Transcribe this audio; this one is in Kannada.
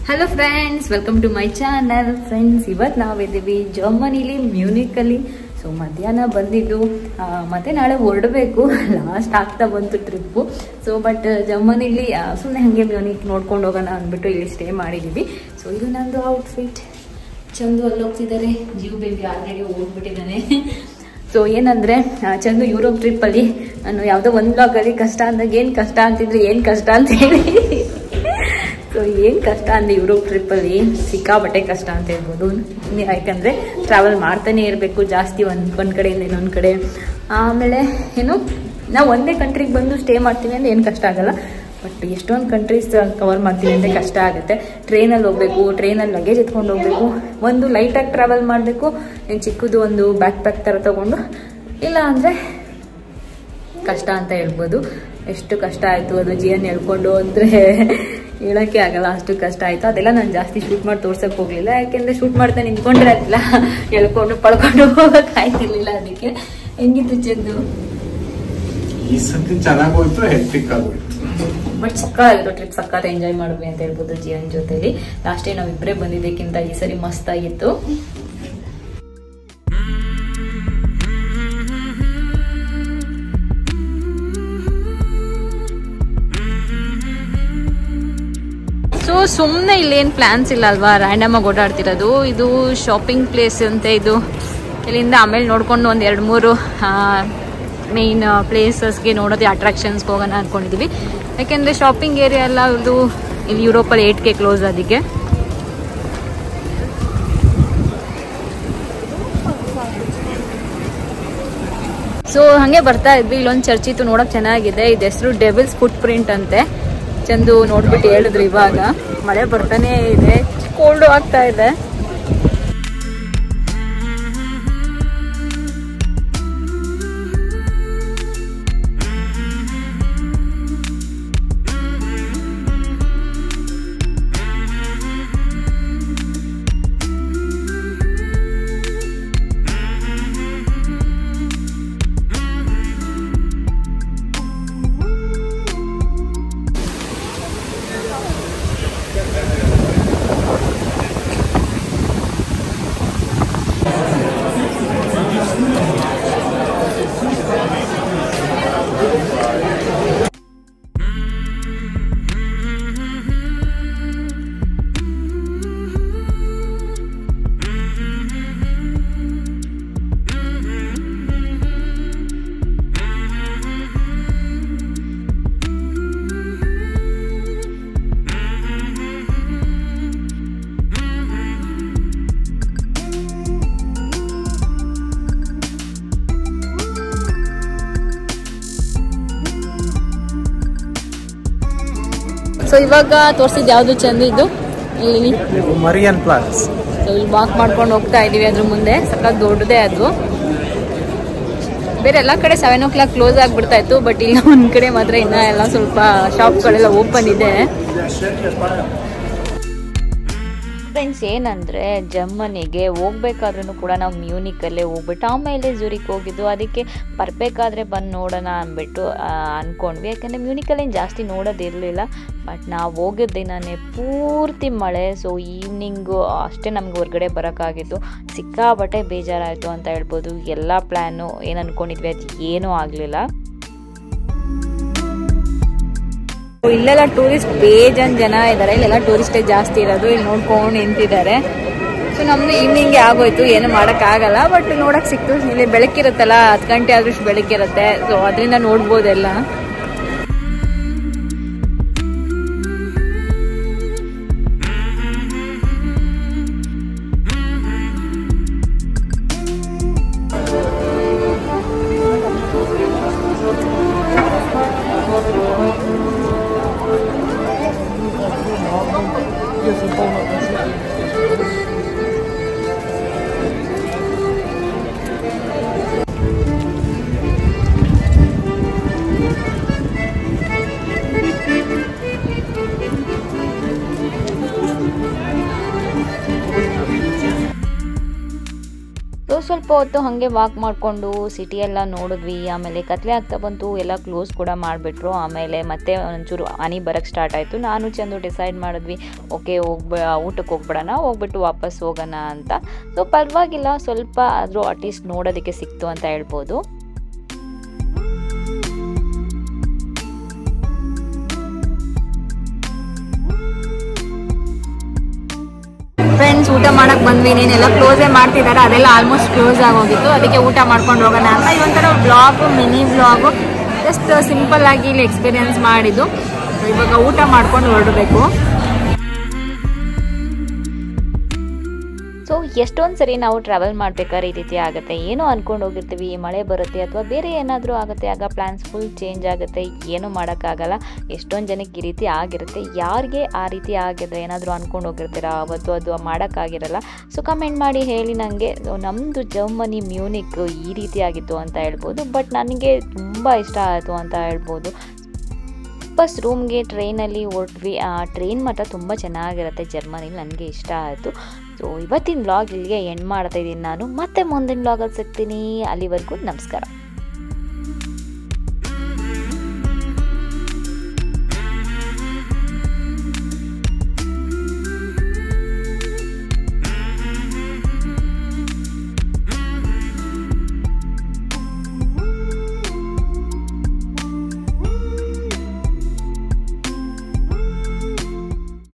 Hello friends, welcome to my channel. Friends, ಇವತ್ತು ನಾವಿದ್ದೀವಿ ಜರ್ಮನಿಲಿ, ಮ್ಯೂನಿಕಲ್ಲಿ. ಸೊ ಮಧ್ಯಾಹ್ನ ಬಂದಿದ್ದು, ಮತ್ತೆ ನಾಳೆ ಹೊರಡಬೇಕು. ಲಾಸ್ಟ್ ಆಗ್ತಾ ಬಂತು ಟ್ರಿಪ್ಪು. ಸೊ ಬಟ್ ಜರ್ಮನಿಲಿ ಸುಮ್ಮನೆ ಹಾಗೆ ಮ್ಯೂನಿಕ್ ನೋಡ್ಕೊಂಡು ಹೋಗೋಣ ಅಂದ್ಬಿಟ್ಟು ಇಲ್ಲಿ ಸ್ಟೇ ಮಾಡಿದ್ದೀವಿ. ಸೊ ಇದು ನಂದು ಔಟ್ಫಿಟ್. ಚಂದು ಅಲ್ಲಿ ಹೋಗ್ತಿದ್ದಾರೆ, ಜೀವ್ ಬೇಬಿ ಆಲ್ರೆಡಿ ಹೋಗ್ಬಿಟ್ಟಿದ್ದಾನೆ. ಸೊ ಏನಂದರೆ, ಚಂದು ಯುರೋಪ್ ಟ್ರಿಪ್ಪಲ್ಲಿ ನಾನು ಯಾವುದೋ ಒಂದು ಬ್ಲಾಗಲ್ಲಿ ಕಷ್ಟ ಅಂದಾಗ ಏನು ಕಷ್ಟ ಅಂತಿದ್ರೆ ಏನು ಕಷ್ಟ ಅಂತ ಹೇಳಿ. ಸೊ ಏನು ಕಷ್ಟ ಅಂದರೆ ಯುರೋಪ್ ಟ್ರಿಪ್ಪಲ್ಲಿ ಸಿಕ್ಕಾಬಟ್ಟೆ ಕಷ್ಟ ಅಂತ ಹೇಳ್ಬೋದು. ಯಾಕಂದರೆ ಟ್ರಾವೆಲ್ ಮಾಡ್ತಾನೆ ಇರಬೇಕು ಜಾಸ್ತಿ, ಒಂದು ಕಡೆಯಿಂದ ಇನ್ನೊಂದು ಕಡೆ. ಆಮೇಲೆ ಏನು, ನಾವು ಒಂದೇ ಕಂಟ್ರಿಗೆ ಬಂದು ಸ್ಟೇ ಮಾಡ್ತೀವಿ ಅಂದರೆ ಏನು ಕಷ್ಟ ಆಗೋಲ್ಲ. ಬಟ್ ಎಷ್ಟೊಂದು ಕಂಟ್ರೀಸ್ ಕವರ್ ಮಾಡ್ತೀವಿ ಅಂದರೆ ಕಷ್ಟ ಆಗುತ್ತೆ. ಟ್ರೈನಲ್ಲಿ ಹೋಗಬೇಕು, ಟ್ರೈನಲ್ಲಿ ಲಗೇಜ್ ಎತ್ಕೊಂಡು ಹೋಗಬೇಕು, ಒಂದು ಲೈಟಾಗಿ ಟ್ರಾವೆಲ್ ಮಾಡಬೇಕು, ಚಿಕ್ಕದು ಒಂದು ಬ್ಯಾಕ್ ಪ್ಯಾಕ್ ಥರ ತೊಗೊಂಡು, ಇಲ್ಲ ಅಂದರೆ ಕಷ್ಟ ಅಂತ ಹೇಳ್ಬೋದು. ಎಷ್ಟು ಕಷ್ಟ ಆಯಿತು ಅದು ಜಿಯನ್ ಹೇಳ್ಕೊಂಡು ಅಂದರೆ ಹೇಳೋಕ್ಕೆ ಆಗಲ್ಲ, ಅಷ್ಟು ಕಷ್ಟ ಆಯಿತು. ಅದೆಲ್ಲ ನಾನು ಜಾಸ್ತಿ ಶೂಟ್ ಮಾಡಿ ತೋರ್ಸೋಕ್ಕೆ ಹೋಗಲಿಲ್ಲ. ಯಾಕೆಂದರೆ ಶೂಟ್ ಮಾಡ್ತಾ ನಿಂತ್ಕೊಂಡ್ರೆ ಆಗಿಲ್ಲ, ಹೇಳ್ಕೊಂಡು ಪಡ್ಕೊಂಡು ಹೋಗೋಕ್ಕಾಯ್ತಿರ್ಲಿಲ್ಲ. ಅದಕ್ಕೆ ಹೆಂಗಿತ್ತು ಚಂದು? ಈ ಸತಿ ಚೆನ್ನಾಗಿ ಹೋಯ್ತು, ಹೆಕ್ಟಿಕ್ ಆಗೋಯ್ತು. ಬಟ್ ಸಕ್ಕಾಗಿತ್ತು ಟ್ರಿಪ್, ಸಕ್ಕತ್ ಎಂಜಾಯ್ ಮಾಡಿದ್ವಿ ಅಂತ ಹೇಳ್ಬೋದು ಜಿಯನ್ ಜೊತೆಲಿ. ಲಾಸ್ಟ್ ಟೈಮ್ ನಾವಿಬ್ಬರೇ ಬಂದಿದ್ದಕ್ಕಿಂತ ಈ ಸರಿ ಮಸ್ತಾಗಿತ್ತು. ಸೊ ಸುಮ್ಮನೆ ಇಲ್ಲೇನು ಪ್ಲಾನ್ಸ್ ಇಲ್ಲ ಅಲ್ವಾ, ರ್ಯಾಂಡಮ್ ಆಗಿ ಓಡಾಡ್ತಿರೋದು. ಇದು ಶಾಪಿಂಗ್ ಪ್ಲೇಸ್ ಅಂತೆ. ಇದು ಇಲ್ಲಿಂದ ಆಮೇಲೆ ನೋಡ್ಕೊಂಡು ಒಂದು 2-3 ಮೇಯ್ನ್ ಪ್ಲೇಸಸ್ಗೆ ನೋಡೋದು, ಅಟ್ರಾಕ್ಷನ್ಸ್ಗೆ ಹೋಗೋಣ ಅಂದ್ಕೊಂಡಿದ್ದೀವಿ. ಯಾಕೆಂದರೆ ಶಾಪಿಂಗ್ ಏರಿಯಾ ಎಲ್ಲ ಇದು ಇಲ್ಲಿ ಯುರೋಪಲ್ಲಿ 8ಕ್ಕೆ ಕ್ಲೋಸ್. ಅದಕ್ಕೆ ಸೊ ಹಾಗೆ ಬರ್ತಾ ಇದ್ವಿ. ಇಲ್ಲೊಂದು ಚರ್ಚ್ ಇತ್ತು, ನೋಡೋಕೆ ಚೆನ್ನಾಗಿದೆ. ಇದು ಹೆಸರು ಡೆವಿಲ್ಸ್ ಫುಟ್ ಪ್ರಿಂಟ್ ಅಂತೆ. ಚಂದು ನೋಡ್ಬಿಟ್ಟು ಹೇಳಿದ್ರು. ಇವಾಗ ಮಳೆ ಬರ್ತಾನೆ ಇದೆ, ಕೋಲ್ಡು ಆಗ್ತಾ ಇದೆ. ಸೊ ಇವಾಗ ತೋರಿಸಿದ್ದು ಯಾವುದು ಚಂದ? ಇದು ಇಲ್ಲಿ ಮರಿಯನ್ ಪ್ಲಾಸ್. ಸೊ ಇಲ್ಲಿ ವಾಕ್ ಮಾಡ್ಕೊಂಡು ಹೋಗ್ತಾ ಇದೀವಿ. ಅದ್ರ ಮುಂದೆ ಸಖತ್ ದೊಡ್ಡದೇ ಅದು. ಬೇರೆ ಎಲ್ಲ ಕಡೆ 7 o'clock ಕ್ಲೋಸ್ ಆಗಿಬಿಡ್ತಾ ಇತ್ತು. ಬಟ್ ಇಲ್ಲ, ಒಂದ್ ಕಡೆ ಮಾತ್ರ ಇನ್ನ ಎಲ್ಲ ಸ್ವಲ್ಪ ಶಾಪ್ಗಳೆಲ್ಲ ಓಪನ್ ಇದೆ. ಫ್ರೆಂಡ್ಸ್, ಏನಂದರೆ ಜರ್ಮನಿಗೆ ಹೋಗ್ಬೇಕಾದ್ರೂ ಕೂಡ ನಾವು ಮ್ಯೂನಿಕಲ್ಲೇ ಹೋಗ್ಬಿಟ್ಟು ಆಮೇಲೆ ಝೂರಿಗೆ ಹೋಗಿದ್ದು. ಅದಕ್ಕೆ ಬರಬೇಕಾದ್ರೆ ಬಂದು ನೋಡೋಣ ಅಂದ್ಬಿಟ್ಟು ಅಂದ್ಕೊಂಡ್ವಿ. ಯಾಕೆಂದರೆ ಮ್ಯೂನಿಕಲ್ಲೇನು ಜಾಸ್ತಿ ನೋಡೋದಿರಲಿಲ್ಲ. ಬಟ್ ನಾವು ಹೋಗಿದ್ದ ದಿನವೇ ಪೂರ್ತಿ ಮಳೆ. ಸೊ ಈವ್ನಿಂಗು ಅಷ್ಟೇ ನಮ್ಗೆ ಹೊರಗಡೆ ಬರೋಕ್ಕಾಗಿದ್ದು. ಸಿಕ್ಕಾಬಟ್ಟೆ ಬೇಜಾರಾಯಿತು ಅಂತ ಹೇಳ್ಬೋದು. ಎಲ್ಲ ಪ್ಲ್ಯಾನು ಏನು ಅಂದ್ಕೊಂಡಿದ್ವಿ ಅದು ಏನೂ ಆಗಲಿಲ್ಲ. ಇಲ್ಲೆಲ್ಲ ಟೂರಿಸ್ಟ್ ಬೇಜಾನ್ ಜನ ಇದ್ದಾರೆ. ಇಲ್ಲೆಲ್ಲ ಟೂರಿಸ್ಟೇ ಜಾಸ್ತಿ ಇರೋದು. ಇಲ್ಲಿ ನೋಡ್ಕೊಂಡು ನಿಂತಿದ್ದಾರೆ. ಸೊ ನಮ್ದು ಈವ್ನಿಂಗ್ಗೆ ಆಗೋಯ್ತು, ಏನು ಮಾಡೋಕ್ಕಾಗಲ್ಲ. ಬಟ್ ನೋಡೋಕೆ ಸಿಕ್ತು. ಇಲ್ಲಿ ಬೆಳಕಿರುತ್ತಲ್ಲ, 10 ಗಂಟೆ ಆದ್ರೂ ಬೆಳಕಿರುತ್ತೆ. ಸೊ ಅದರಿಂದ ನೋಡ್ಬೋದೆಲ್ಲ. ಸ್ವಲ್ಪ ಹೊತ್ತು ಹಾಗೆ ವಾಕ್ ಮಾಡಿಕೊಂಡು ಸಿಟಿ ಎಲ್ಲ ನೋಡಿದ್ವಿ. ಆಮೇಲೆ ಕತ್ಲೆ ಆಗ್ತಾ ಬಂತು, ಎಲ್ಲ ಕ್ಲೋಸ್ ಕೂಡ ಮಾಡಿಬಿಟ್ರು. ಆಮೇಲೆ ಮತ್ತೆ ಒಂಚೂರು ಹನಿ ಬರೋಕ್ಕೆ ಸ್ಟಾರ್ಟ್ ಆಯಿತು. ನಾನು ಚಂದು ಡಿಸೈಡ್ ಮಾಡಿದ್ವಿ, ಓಕೆ ಊಟಕ್ಕೆ ಹೋಗ್ಬಿಡೋಣ, ಹೋಗ್ಬಿಟ್ಟು ವಾಪಸ್ ಹೋಗೋಣ ಅಂತ. ಸೊ ಪರವಾಗಿಲ್ಲ, ಸ್ವಲ್ಪ ಆದರೂ ಅಟ್ಲೀಸ್ಟ್ ನೋಡೋದಕ್ಕೆ ಸಿಕ್ತು ಅಂತ ಹೇಳ್ಬೋದು. ಫ್ರೆಂಡ್ಸ್, ಊಟ ಮಾಡಕ್ಕೆ ಬಂದ್ವಿ. ಇನ್ನೇನೆಲ್ಲ ಕ್ಲೋಸೇ ಮಾಡ್ತಿದ್ದಾರೆ, ಅದೆಲ್ಲ ಆಲ್ಮೋಸ್ಟ್ ಕ್ಲೋಸ್ ಆಗೋಗಿತ್ತು. ಅದಕ್ಕೆ ಊಟ ಮಾಡ್ಕೊಂಡು ಹೋಗೋಣ ಅಂತ ಇದೊಂಥರ vlog, mini vlog, just simple ಆಗಿ ಇಲ್ಲಿ ಎಕ್ಸ್ಪೀರಿಯನ್ಸ್ ಮಾಡಿದ್ದು. ಇವಾಗ ಊಟ ಮಾಡ್ಕೊಂಡು ಹೊರಡಬೇಕು. ಸೊ ಎಷ್ಟೊಂದು ಸರಿ ನಾವು ಟ್ರಾವೆಲ್ ಮಾಡ್ಬೇಕಾದ್ರೆ ಈ ರೀತಿ ಆಗುತ್ತೆ. ಏನೋ ಅಂದ್ಕೊಂಡು ಹೋಗಿರ್ತೀವಿ, ಮಳೆ ಬರುತ್ತೆ ಅಥವಾ ಬೇರೆ ಏನಾದರೂ ಆಗುತ್ತೆ, ಆಗ ಪ್ಲ್ಯಾನ್ಸ್ ಫುಲ್ ಚೇಂಜ್ ಆಗುತ್ತೆ, ಏನೂ ಮಾಡೋಕ್ಕಾಗಲ್ಲ. ಎಷ್ಟೊಂದು ಜನಕ್ಕೆ ಈ ರೀತಿ ಆಗಿರುತ್ತೆ. ಯಾರಿಗೆ ಆ ರೀತಿ ಆಗಿದ್ರೆ, ಏನಾದರೂ ಅಂದ್ಕೊಂಡು ಹೋಗಿರ್ತೀರ ಅವತ್ತು ಅದು ಮಾಡೋಕ್ಕಾಗಿರಲ್ಲ. ಸೊ ಕಮೆಂಟ್ ಮಾಡಿ ಹೇಳಿ ನನಗೆ. ನಮ್ಮದು ಜರ್ಮನಿ ಮ್ಯೂನಿಕ್ ಈ ರೀತಿ ಆಗಿತ್ತು ಅಂತ ಹೇಳ್ಬೋದು. ಬಟ್ ನನಗೆ ತುಂಬ ಇಷ್ಟ ಆಯಿತು ಅಂತ ಹೇಳ್ಬೋದು. ವಾಪಸ್ ರೂಮ್ಗೆ ಟ್ರೈನಲ್ಲಿ ಹೊರಟ್ವಿ. ಟ್ರೈನ್ ಮಾತ್ರ ತುಂಬ ಚೆನ್ನಾಗಿರುತ್ತೆ ಜರ್ಮನಿಲಿ, ನನಗೆ ಇಷ್ಟ ಆಯಿತು. ಸೊ ಇವತ್ತಿನ ವ್ಲಾಗ್ ಇಲ್ಲಿಗೆ ಎಂಡ್ ಮಾಡ್ತಾ ಇದ್ದೀನಿ ನಾನು. ಮತ್ತೆ ಮುಂದಿನ ವ್ಲಾಗಲ್ಲಿ ಸಿಗ್ತೀನಿ. ಅಲ್ಲಿವರೆಗೂ ನಮಸ್ಕಾರ.